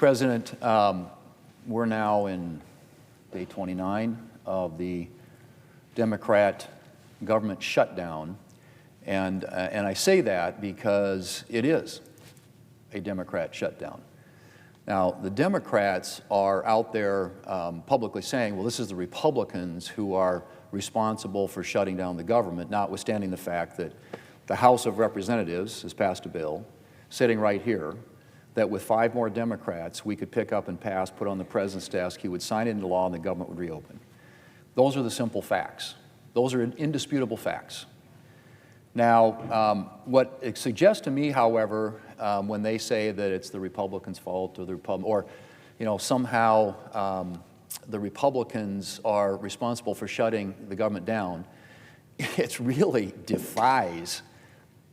President, we're now in day 29 of the Democrat government shutdown, and I say that because it is a Democrat shutdown. Now, the Democrats are out there publicly saying, well, this is the Republicans who are responsible for shutting down the government, notwithstanding the fact that the House of Representatives has passed a bill sitting right here that with 5 more Democrats we could pick up and pass, put on the President's desk, he would sign it into law, and the government would reopen. Those are the simple facts. Those are indisputable facts. Now, what it suggests to me, however, when they say that it's the Republicans' fault or somehow the Republicans are responsible for shutting the government down, it really defies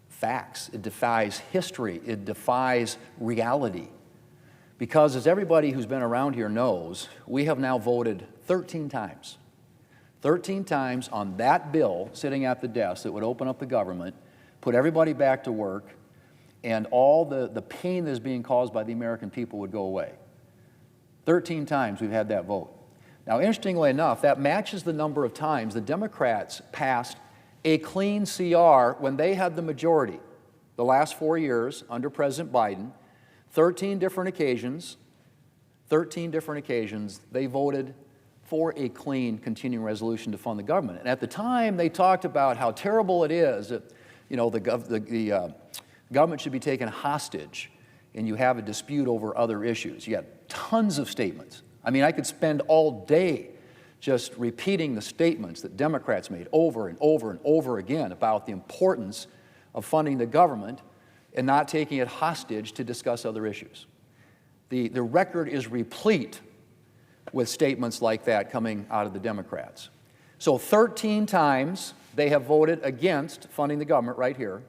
facts. It defies history. It defies reality. Because as everybody who's been around here knows, we have now voted 13 times. 13 times on that bill sitting at the desk that would open up the government, put everybody back to work, and all the pain that is being caused by the American people would go away. 13 times we've had that vote. Now, interestingly enough, that matches the number of times the Democrats passed a clean CR when they had the majority. The last 4 years under President Biden, 13 different occasions, they voted for a clean continuing resolution to fund the government. And at the time, they talked about how terrible it is that the government should be taken hostage and you have a dispute over other issues. You got tons of statements. I mean, I could spend all day just repeating the statements that Democrats made over and over and over again about the importance of funding the government and not taking it hostage to discuss other issues. The record is replete with statements like that coming out of the Democrats. So 13 times they have voted against funding the government right here.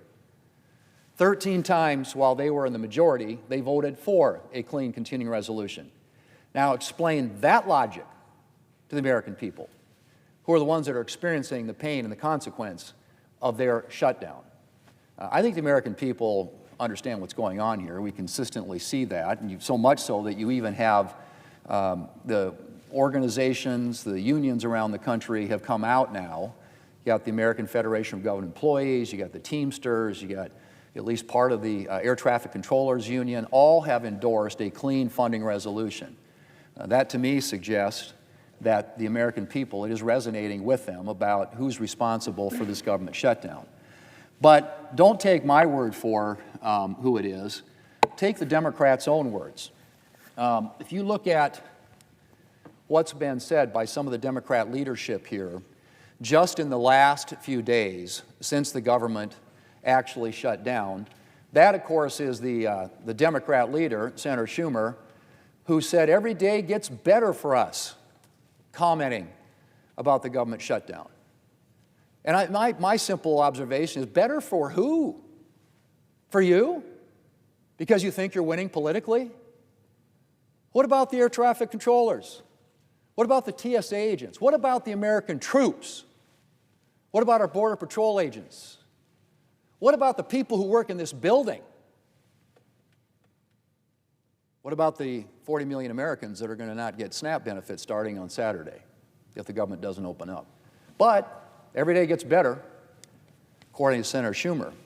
13 times while they were in the majority, they voted for a clean continuing resolution. Now explain that logic to the American people, who are the ones that are experiencing the pain and the consequence of their shutdown. I think the American people understand what's going on here. We consistently see that, and so much so that you even have the organizations, the unions around the country have come out now. You got the American Federation of Government Employees, you got the Teamsters, you got at least part of the Air Traffic Controllers Union, all have endorsed a clean funding resolution. That to me suggests that the American people, it is resonating with them about who's responsible for this government shutdown. But don't take my word for who it is. Take the Democrats' own words. If you look at what's been said by some of the Democrat leadership here, just in the last few days since the government actually shut down, that, of course, is the Democrat leader, Senator Schumer, who said every day gets better for us, commenting about the government shutdown. And my simple observation is, better for who? For you? Because you think you're winning politically? What about the air traffic controllers? What about the TSA agents? What about the American troops? What about our Border Patrol agents? What about the people who work in this building? What about the 40 million Americans that are going to not get SNAP benefits starting on Saturday if the government doesn't open up? But every day gets better, according to Senator Schumer. And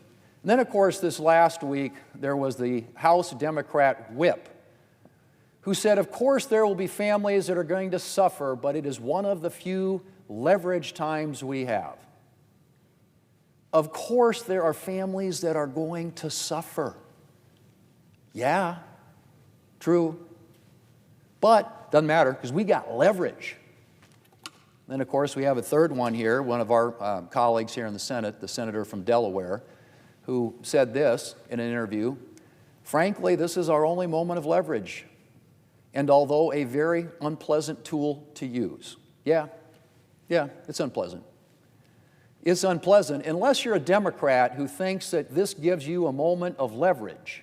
then, of course, this last week, there was the House Democrat whip who said, of course, there will be families that are going to suffer, but it is one of the few leverage times we have. Of course, there are families that are going to suffer. Yeah, true. But doesn't matter, because we got leverage. Then, of course, we have a third one here, one of our colleagues here in the Senate, the senator from Delaware, who said this in an interview: frankly, this is our only moment of leverage, and although a very unpleasant tool to use. Yeah, it's unpleasant. It's unpleasant unless you're a Democrat who thinks that this gives you a moment of leverage.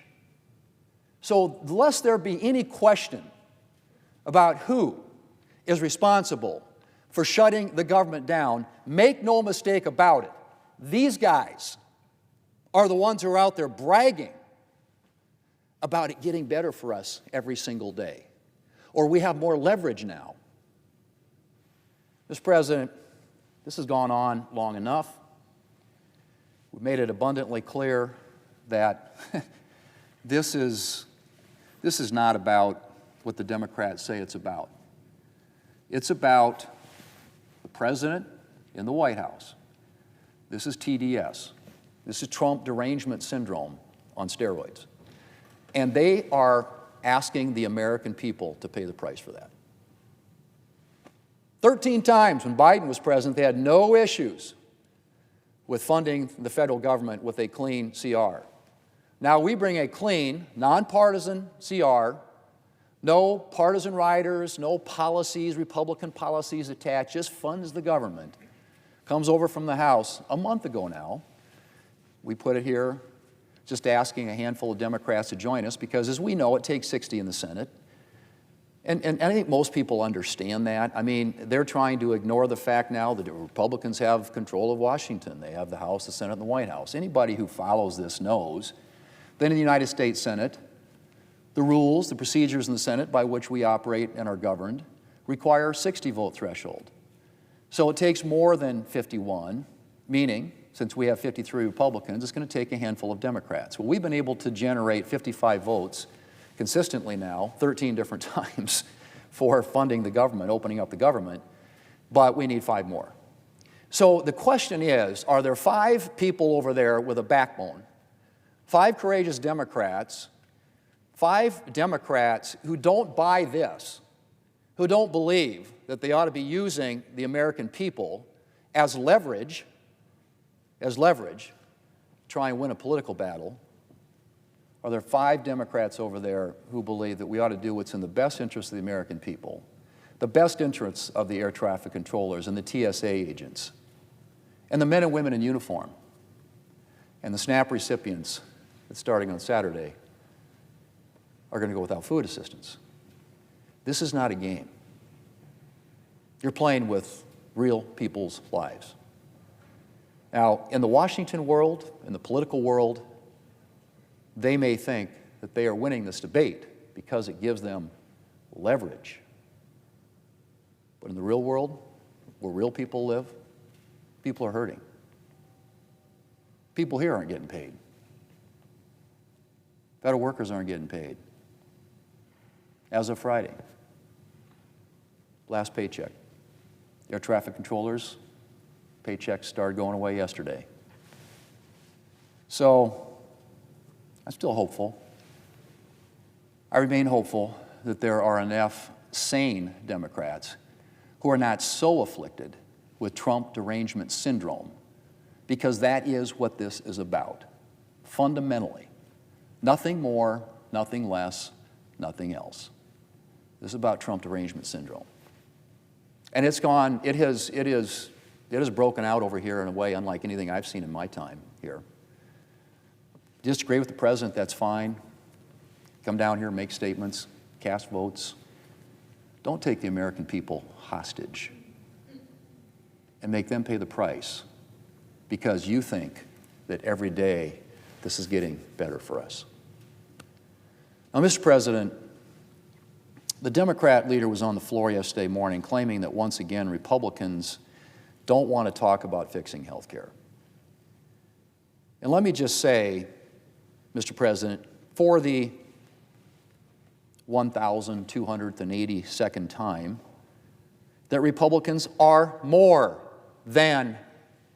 So lest there be any question about who is responsible for shutting the government down, make no mistake about it. These guys are the ones who are out there bragging about it getting better for us every single day. Or we have more leverage now. Mr. President, this has gone on long enough. We've made it abundantly clear that this is not about what the Democrats say it's about. It's about the President in the White House. This is TDS. This is Trump derangement syndrome on steroids. And they are asking the American people to pay the price for that. 13 times when Biden was president, they had no issues with funding the federal government with a clean CR. Now we bring a clean, nonpartisan CR, no partisan riders, no policies, Republican policies attached, just funds the government. Comes over from the House a month ago now. We put it here just asking a handful of Democrats to join us because, as we know, it takes 60 in the Senate. And I think most people understand that. I mean, they're trying to ignore the fact now that the Republicans have control of Washington. They have the House, the Senate, and the White House. Anybody who follows this knows that in the United States Senate, the rules, the procedures in the Senate by which we operate and are governed require a 60-vote threshold. So it takes more than 51, meaning, since we have 53 Republicans, it's going to take a handful of Democrats. Well, we've been able to generate 55 votes consistently now, 13 different times, for funding the government, opening up the government, but we need 5 more. So the question is, are there 5 people over there with a backbone, 5 courageous Democrats, 5 Democrats who don't buy this, who don't believe that they ought to be using the American people as leverage, to try and win a political battle? Are there 5 Democrats over there who believe that we ought to do what's in the best interest of the American people, the best interests of the air traffic controllers and the TSA agents, and the men and women in uniform, and the SNAP recipients that starting on Saturday are going to go without food assistance? This is not a game. You're playing with real people's lives. Now, in the Washington world, in the political world, they may think that they are winning this debate because it gives them leverage. But in the real world, where real people live, people are hurting. People here aren't getting paid. Federal workers aren't getting paid. As of Friday, last paycheck. Air traffic controllers, paychecks started going away yesterday. So, I'm still hopeful. I remain hopeful that there are enough sane Democrats who are not so afflicted with Trump derangement syndrome, because that is what this is about, fundamentally. Nothing more, nothing less, nothing else. This is about Trump derangement syndrome. And it has broken out over here in a way unlike anything I've seen in my time here. Disagree with the president, that's fine. Come down here, make statements, cast votes. Don't take the American people hostage and make them pay the price because you think that every day this is getting better for us. Now, Mr. President, the Democrat leader was on the floor yesterday morning claiming that once again Republicans don't want to talk about fixing health care. And let me just say, Mr. President, for the 1,282nd time, that Republicans are more than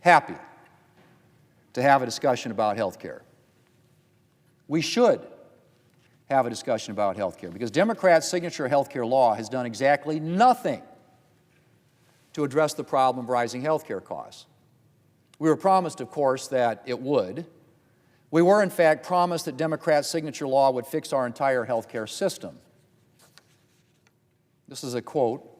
happy to have a discussion about health care. We should have a discussion about health care because Democrats' signature health care law has done exactly nothing to address the problem of rising health care costs. We were promised, of course, that it would. We were, in fact, promised that Democrats' signature law would fix our entire health care system. This is a quote.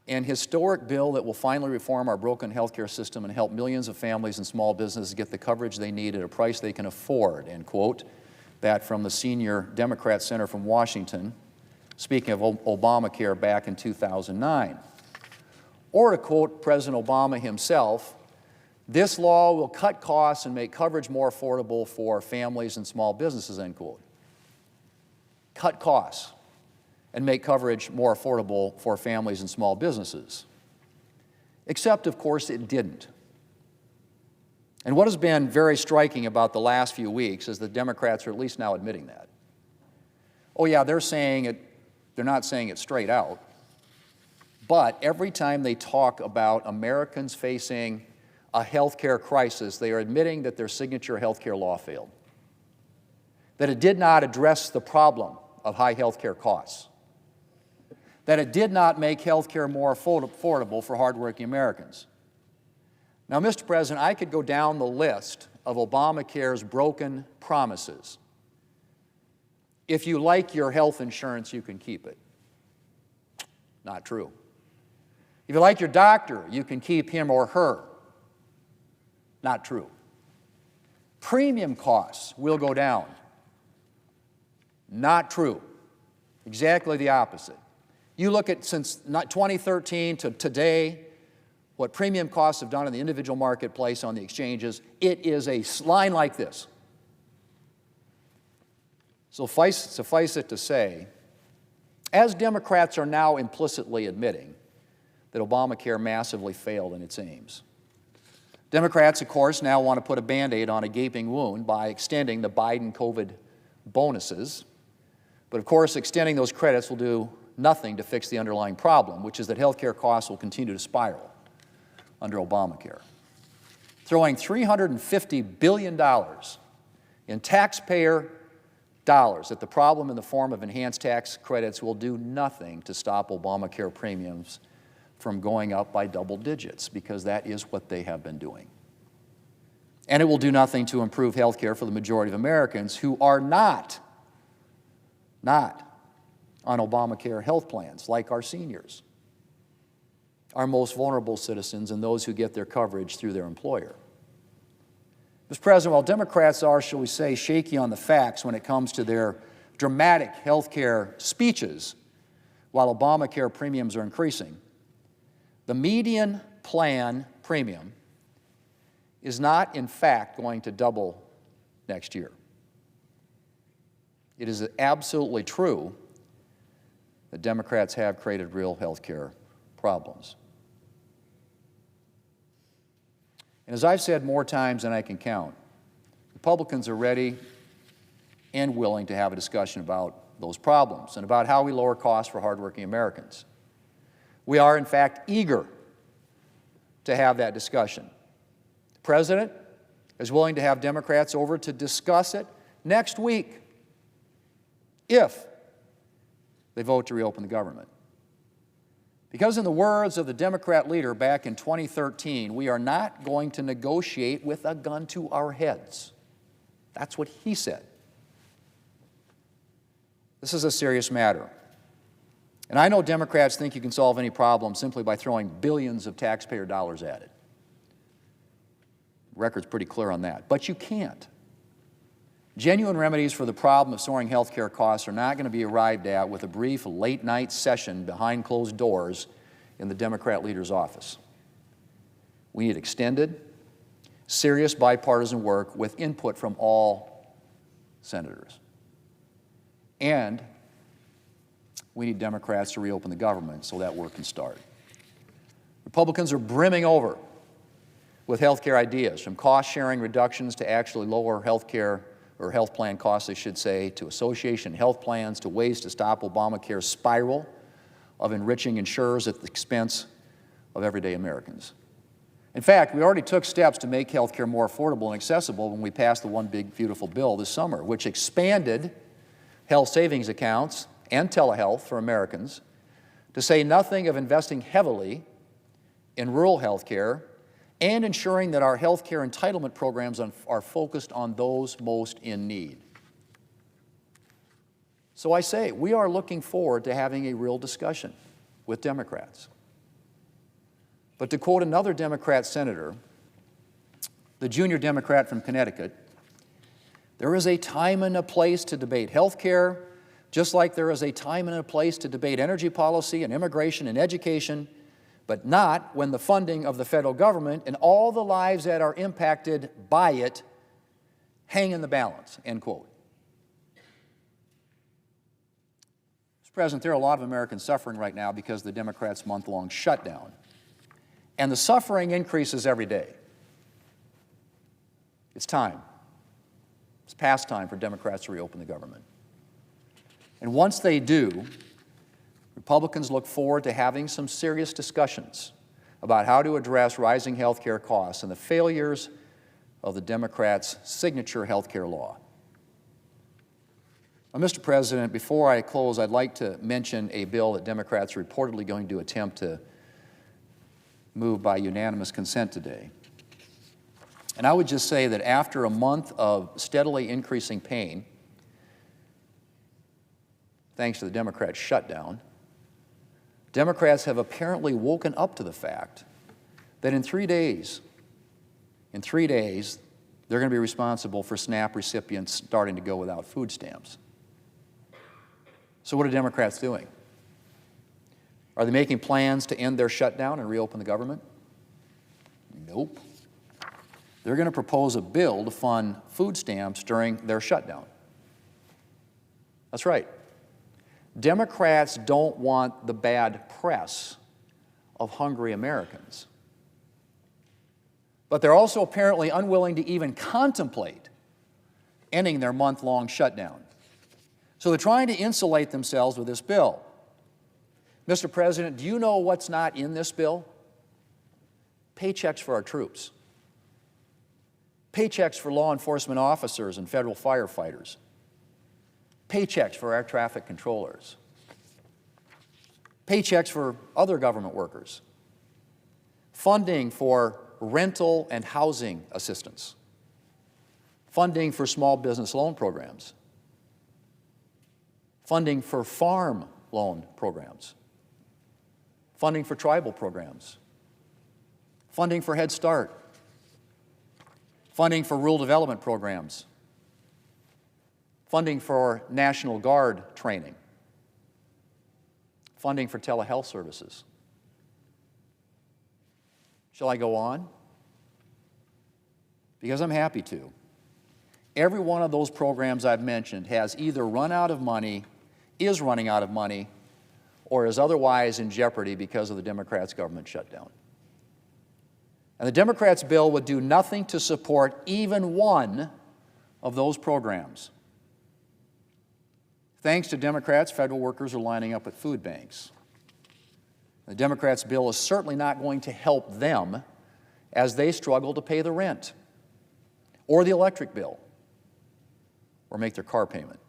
An historic bill that will finally reform our broken health care system and help millions of families and small businesses get the coverage they need at a price they can afford, end quote. That from the senior Democrat senator from Washington, speaking of Obamacare back in 2009. Or to quote President Obama himself, This law will cut costs and make coverage more affordable for families and small businesses, end quote. Cut costs and make coverage more affordable for families and small businesses. Except, of course, it didn't. And what has been very striking about the last few weeks is the Democrats are at least now admitting that. Oh yeah, they're saying it, they're not saying it straight out, but every time they talk about Americans facing a health care crisis, they are admitting that their signature health care law failed, that it did not address the problem of high health care costs, that it did not make health care more affordable for hardworking Americans. Now, Mr. President, I could go down the list of Obamacare's broken promises. If you like your health insurance, you can keep it. Not true. If you like your doctor, you can keep him or her. Not true. Premium costs will go down. Not true. Exactly the opposite. You look at since 2013 to today, what premium costs have done in the individual marketplace on the exchanges, it is a line like this. Suffice it to say, as Democrats are now implicitly admitting that Obamacare massively failed in its aims, Democrats, of course, now want to put a Band-Aid on a gaping wound by extending the Biden COVID bonuses. But of course, extending those credits will do nothing to fix the underlying problem, which is that health care costs will continue to spiral under Obamacare. Throwing $350 billion in taxpayer dollars at the problem in the form of enhanced tax credits will do nothing to stop Obamacare premiums from going up by double digits, because that is what they have been doing. And it will do nothing to improve health care for the majority of Americans who are not on Obamacare health plans, like our seniors, our most vulnerable citizens, and those who get their coverage through their employer. Mr. President, while Democrats are, shall we say, shaky on the facts when it comes to their dramatic health care speeches, while Obamacare premiums are increasing, the median plan premium is not, in fact, going to double next year. It is absolutely true that Democrats have created real health care problems. And as I've said more times than I can count, Republicans are ready and willing to have a discussion about those problems and about how we lower costs for hardworking Americans. We are, in fact, eager to have that discussion. The President is willing to have Democrats over to discuss it next week if they vote to reopen the government. Because in the words of the Democrat leader back in 2013, we are not going to negotiate with a gun to our heads. That's what he said. This is a serious matter. And I know Democrats think you can solve any problem simply by throwing billions of taxpayer dollars at it. The record's pretty clear on that. But you can't. Genuine remedies for the problem of soaring health care costs are not going to be arrived at with a brief late-night session behind closed doors in the Democrat leader's office. We need extended, serious bipartisan work with input from all senators. And we need Democrats to reopen the government so that work can start. Republicans are brimming over with health care ideas, from cost-sharing reductions to actually lower health care or health plan costs, I should say, to association health plans, to ways to stop Obamacare's spiral of enriching insurers at the expense of everyday Americans. In fact, we already took steps to make health care more affordable and accessible when we passed the One Big Beautiful Bill this summer, which expanded health savings accounts and telehealth for Americans, to say nothing of investing heavily in rural health care and ensuring that our health care entitlement programs are focused on those most in need. So I say, we are looking forward to having a real discussion with Democrats. But to quote another Democrat senator, the junior Democrat from Connecticut, there is a time and a place to debate health care, just like there is a time and a place to debate energy policy and immigration and education, but not when the funding of the federal government and all the lives that are impacted by it hang in the balance, end quote. Mr. President, there are a lot of Americans suffering right now because of the Democrats' month-long shutdown. And the suffering increases every day. It's time. It's past time for Democrats to reopen the government. And once they do, Republicans look forward to having some serious discussions about how to address rising health care costs and the failures of the Democrats' signature health care law. Now, Mr. President, before I close, I'd like to mention a bill that Democrats are reportedly going to attempt to move by unanimous consent today. And I would just say that after a month of steadily increasing pain, thanks to the Democrats' shutdown, Democrats have apparently woken up to the fact that in 3 days, they're going to be responsible for SNAP recipients starting to go without food stamps. So what are Democrats doing? Are they making plans to end their shutdown and reopen the government? Nope. They're going to propose a bill to fund food stamps during their shutdown. That's right. Democrats don't want the bad press of hungry Americans. But they're also apparently unwilling to even contemplate ending their month-long shutdown. So they're trying to insulate themselves with this bill. Mr. President, do you know what's not in this bill? Paychecks for our troops. Paychecks for law enforcement officers and federal firefighters. Paychecks for air traffic controllers. Paychecks for other government workers. Funding for rental and housing assistance. Funding for small business loan programs. Funding for farm loan programs. Funding for tribal programs. Funding for Head Start. Funding for rural development programs. Funding for National Guard training. Funding for telehealth services. Shall I go on? Because I'm happy to. Every one of those programs I've mentioned has either run out of money, is running out of money, or is otherwise in jeopardy because of the Democrats' government shutdown. And the Democrats' bill would do nothing to support even one of those programs. Thanks to Democrats, federal workers are lining up at food banks. The Democrats' bill is certainly not going to help them as they struggle to pay the rent, or the electric bill, or make their car payment.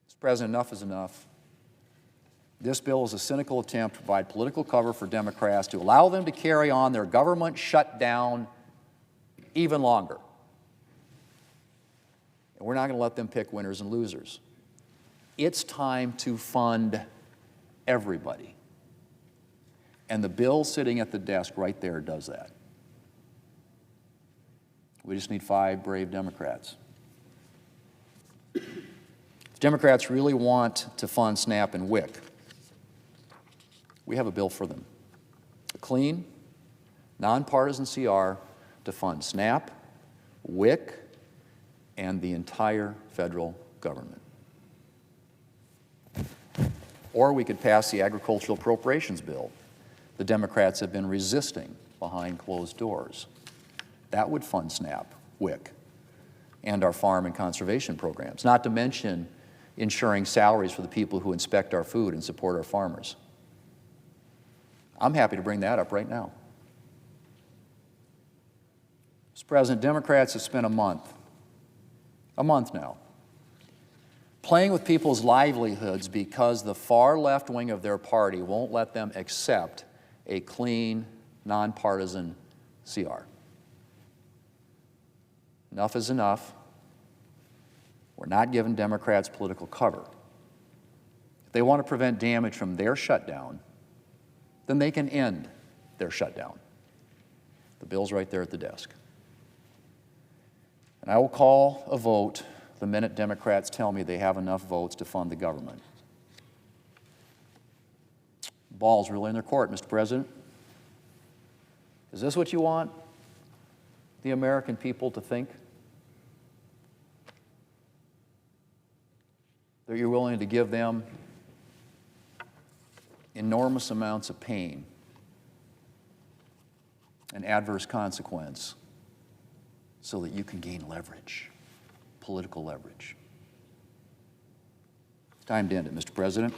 Mr. President, enough is enough. This bill is a cynical attempt to provide political cover for Democrats to allow them to carry on their government shutdown even longer. And we're not going to let them pick winners and losers. It's time to fund everybody. And the bill sitting at the desk right there does that. We just need 5 brave Democrats. If Democrats really want to fund SNAP and WIC, we have a bill for them. A clean, nonpartisan CR to fund SNAP, WIC, and the entire federal government. Or we could pass the agricultural appropriations bill the Democrats have been resisting behind closed doors. That would fund SNAP, WIC, and our farm and conservation programs, not to mention ensuring salaries for the people who inspect our food and support our farmers. I'm happy to bring that up right now. Mr. President, Democrats have spent a month now, playing with people's livelihoods because the far left wing of their party won't let them accept a clean, nonpartisan CR. Enough is enough. We're not giving Democrats political cover. If they want to prevent damage from their shutdown, then they can end their shutdown. The bill's right there at the desk. And I will call a vote the minute Democrats tell me they have enough votes to fund the government. Ball's really in their court, Mr. President. Is this what you want the American people to think? That you're willing to give them enormous amounts of pain and adverse consequence so that you can gain leverage, political leverage. It's time to end it, Mr. President.